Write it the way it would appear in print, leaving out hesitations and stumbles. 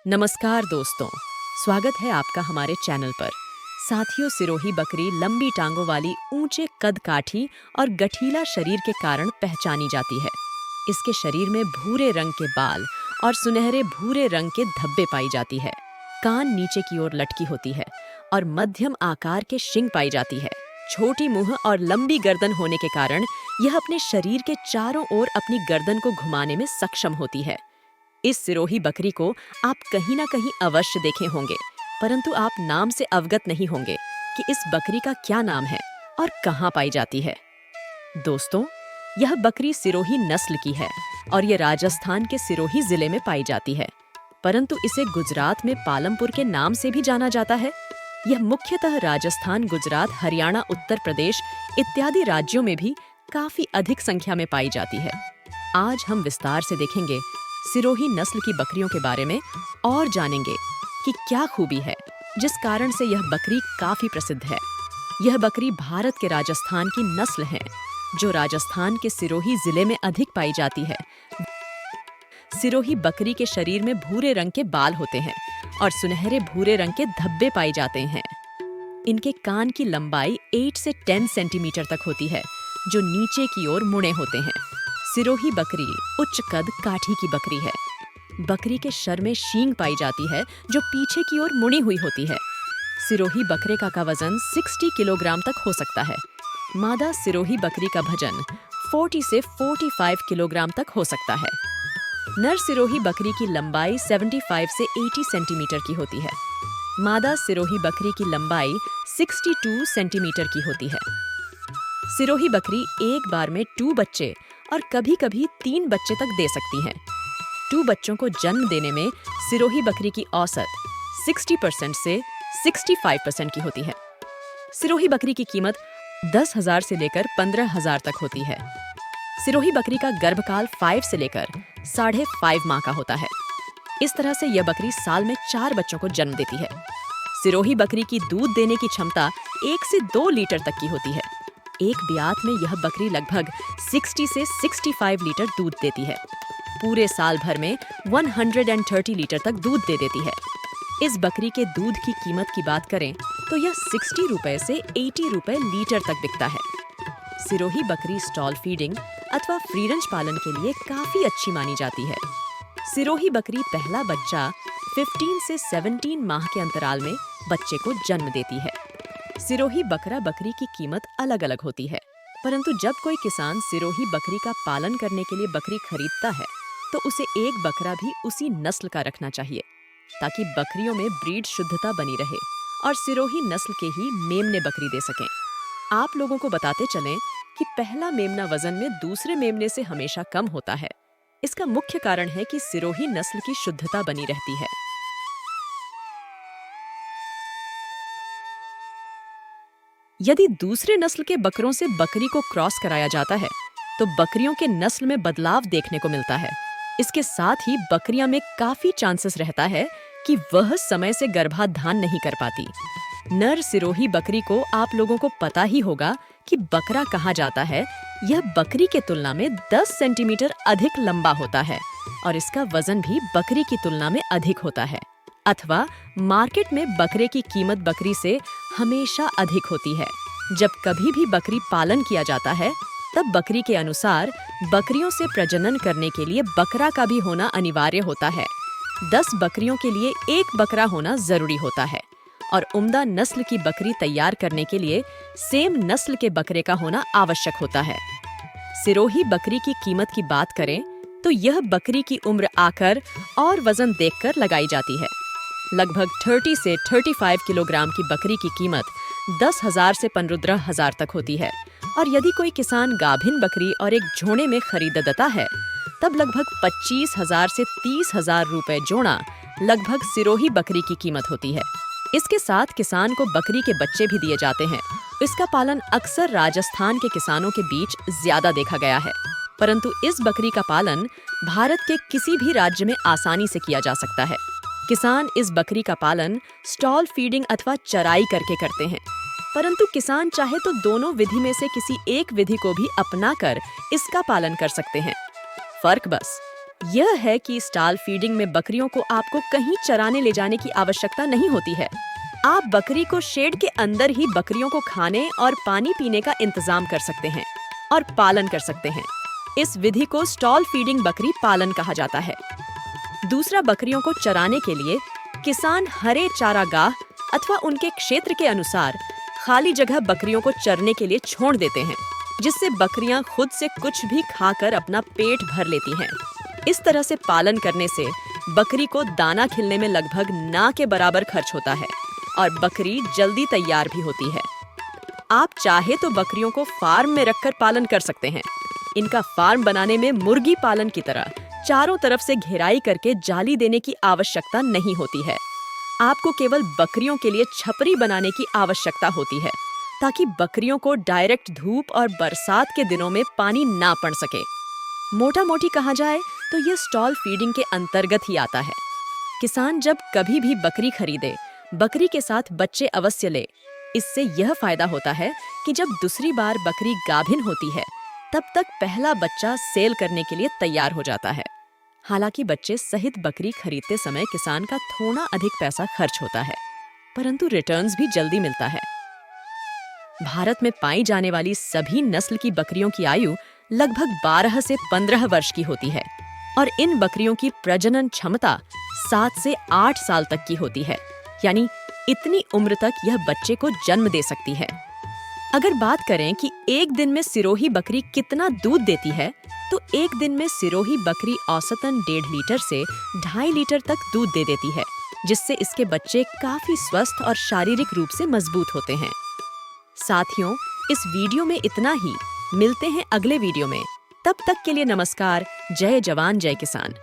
नमस्कार दोस्तों, स्वागत है आपका हमारे चैनल पर। साथियों, सिरोही बकरी लंबी टांगों वाली, ऊंचे कद काठी और गठीला शरीर के कारण पहचानी जाती है। इसके शरीर में भूरे रंग के बाल और सुनहरे भूरे रंग के धब्बे पाई जाती है। कान नीचे की ओर लटकी होती है और मध्यम आकार के शिंग पाई जाती है। छोटी मुंह और लंबी गर्दन होने के कारण यह अपने शरीर के चारों ओर अपनी गर्दन को घुमाने में सक्षम होती है। इस सिरोही बकरी को आप कहीं ना कहीं अवश्य देखे होंगे, परंतु आप नाम से अवगत नहीं होंगे कि इस बकरी का क्या नाम है और कहाँ पाई जाती है। दोस्तों, यह बकरी सिरोही नस्ल की है और ये राजस्थान के सिरोही जिले में पाई जाती है, परंतु इसे गुजरात में पालमपुर के नाम से भी जाना जाता है। यह मुख्यतः राजस्थान, गुजरात, हरियाणा, उत्तर प्रदेश इत्यादि राज्यों में भी काफी अधिक संख्या में पाई जाती है। आज हम विस्तार से देखेंगे सिरोही नस्ल की बकरियों के बारे में और जानेंगे कि क्या खूबी है जिस कारण से यह बकरी काफी प्रसिद्ध है। यह बकरी भारत के राजस्थान की नस्ल है, जो राजस्थान के सिरोही जिले में अधिक पाई जाती है। सिरोही बकरी के शरीर में भूरे रंग के बाल होते हैं और सुनहरे भूरे रंग के धब्बे पाए जाते हैं। इनके कान की लंबाई 8 से 10 सेंटीमीटर तक होती है, जो नीचे की ओर मुड़े होते हैं। सिरोही बकरी उच्च कद काठी की बकरी है। बकरी के शर में शींग पाई जाती है, जो पीछे की ओर मुड़ी हुई होती है। सिरोही बकरे का वजन 60 किलोग्राम तक हो सकता है। मादा सिरोही बकरी का वजन 40 से 45 किलोग्राम तक हो सकता है। नर सिरोही बकरी की लंबाई 75 से 80 सेंटीमीटर की होती है। मादा सिरोही बकरी की लंबाई 62 सेंटीमीटर की होती है। सिरोही बकरी एक बार में 2 बच्चे और कभी-कभी 3 बच्चे तक दे सकती हैं। 2 बच्चों को जन्म देने में सिरोही बकरी की औसत 60% से 65% की होती है। सिरोही बकरी की कीमत 10,000 से लेकर 15,000 तक होती है। सिरोही बकरी का गर्भकाल 5 से लेकर 5.5 माह का होता है। इस तरह से यह बकरी साल में 4 बच्चों को जन्म देती है। सिरोही बकरी की दूध देने की क्षमता 1 से 2 लीटर तक की होती है। एक ब्यात में यह बकरी लगभग 60 से 65 लीटर दूध देती है। पूरे साल भर में 130 लीटर तक दूध दे देती है। इस बकरी के दूध की कीमत की बात करें तो यह 60 रुपए से 80 रुपए लीटर तक बिकता है। सिरोही बकरी स्टॉल फीडिंग अथवा फ्री रेंज पालन के लिए काफी अच्छी मानी जाती है। सिरोही बकरी पहला बच्चा 15 से 17 माह के अंतराल में बच्चे को जन्म देती है। सिरोही बकरा बकरी की कीमत अलग अलग होती है, परंतु जब कोई किसान सिरोही बकरी का पालन करने के लिए बकरी खरीदता है तो उसे एक बकरा भी उसी नस्ल का रखना चाहिए, ताकि बकरियों में ब्रीड शुद्धता बनी रहे और सिरोही नस्ल के ही मेमने बकरी दे सकें। आप लोगों को बताते चलें कि पहला मेमना वजन में दूसरे मेमने से हमेशा कम होता है। इसका मुख्य कारण है कि सिरोही नस्ल की शुद्धता बनी रहती है। यदि दूसरे नस्ल के बकरों से बकरी को क्रॉस कराया जाता है तो बकरियों के नस्ल में बदलाव देखने को मिलता है। इसके साथ ही बकरियां में काफी चांसेस रहता है कि वह समय से गर्भाधान नहीं कर पाती। नर सिरोही बकरी को आप लोगों को पता ही होगा कि बकरा कहा जाता है। यह बकरी के तुलना में 10 सेंटीमीटर अधिक लंबा होता है और इसका वजन भी बकरी की तुलना में अधिक होता है, अथवा मार्केट में बकरे की कीमत बकरी से हमेशा अधिक होती है। जब कभी भी बकरी पालन किया जाता है तब बकरी के अनुसार बकरियों से प्रजनन करने के लिए बकरा का भी होना अनिवार्य होता है। 10 बकरियों के लिए एक बकरा होना जरूरी होता है और उम्दा नस्ल की बकरी तैयार करने के लिए सेम नस्ल के बकरे का होना आवश्यक होता है। सिरोही बकरी की कीमत की बात करें तो यह बकरी की उम्र, आकार और वजन देखकर लगाई जाती है। लगभग 30 से 35 किलोग्राम की बकरी की कीमत 10,000 से 15,000 तक होती है और यदि कोई किसान गाभिन बकरी और एक जोड़े में खरीदता है तब लगभग 25,000 से 30,000 रुपए जोड़ा लगभग सिरोही बकरी की कीमत होती है। इसके साथ किसान को बकरी के बच्चे भी दिए जाते हैं। इसका पालन अक्सर राजस्थान के किसानों के बीच ज्यादा देखा गया है, परंतु इस बकरी का पालन भारत के किसी भी राज्य में आसानी से किया जा सकता है। किसान इस बकरी का पालन स्टॉल फीडिंग अथवा चराई करके करते हैं, परंतु किसान चाहे तो दोनों विधि में से किसी एक विधि को भी अपनाकर इसका पालन कर सकते हैं। फर्क बस यह है कि स्टॉल फीडिंग में बकरियों को आपको कहीं चराने ले जाने की आवश्यकता नहीं होती है। आप बकरी को शेड के अंदर ही बकरियों को खाने और पानी पीने का इंतजाम कर सकते हैं और पालन कर सकते हैं। इस विधि को स्टॉल फीडिंग बकरी पालन कहा जाता है। दूसरा, बकरियों को चराने के लिए किसान हरे चारागाह अथवा उनके क्षेत्र के अनुसार खाली जगह बकरियों को चरने के लिए छोड़ देते हैं, जिससे बकरियां खुद से कुछ भी खाकर अपना पेट भर लेती हैं। इस तरह से पालन करने से बकरी को दाना खिलने में लगभग ना के बराबर खर्च होता है और बकरी जल्दी तैयार भी होती है। आप चाहे तो बकरियों को फार्म में रखकर पालन कर सकते हैं। इनका फार्म बनाने में मुर्गी पालन की तरह चारों तरफ से घेराई करके जाली देने की आवश्यकता नहीं होती है। आपको केवल बकरियों के लिए छपरी बनाने की आवश्यकता होती है, ताकि बकरियों को डायरेक्ट धूप और बरसात के दिनों में पानी ना पड़ सके। मोटा मोटी कहा जाए तो ये स्टॉल फीडिंग के अंतर्गत ही आता है। किसान जब कभी भी बकरी खरीदे, बकरी के साथ बच्चे अवश्य ले। इससे यह फायदा होता है कि जब दूसरी बार बकरी गाभिन होती है, तब तक पहला बच्चा सेल करने के लिए तैयार हो जाता है। हालांकि बच्चे सहित बकरी खरीदते समय किसान का थोड़ा अधिक पैसा खर्च होता है, परंतु रिटर्न्स भी जल्दी मिलता है। भारत में पाई जाने वाली सभी नस्ल की बकरियों की आयु लगभग 12 से 15 वर्ष की होती है और इन बकरियों की प्रजनन क्षमता 7 से 8 साल तक की होती है, यानी इतनी उम्र तक यह बच्चे को जन्म दे सकती है। अगर बात करें कि एक दिन में सिरोही बकरी कितना दूध देती है, तो एक दिन में सिरोही बकरी औसतन 1.5 लीटर से 2.5 लीटर तक दूध दे देती है, जिससे इसके बच्चे काफी स्वस्थ और शारीरिक रूप से मजबूत होते हैं। साथियों, इस वीडियो में इतना ही। मिलते हैं अगले वीडियो में। तब तक के लिए नमस्कार। जय जवान जय किसान।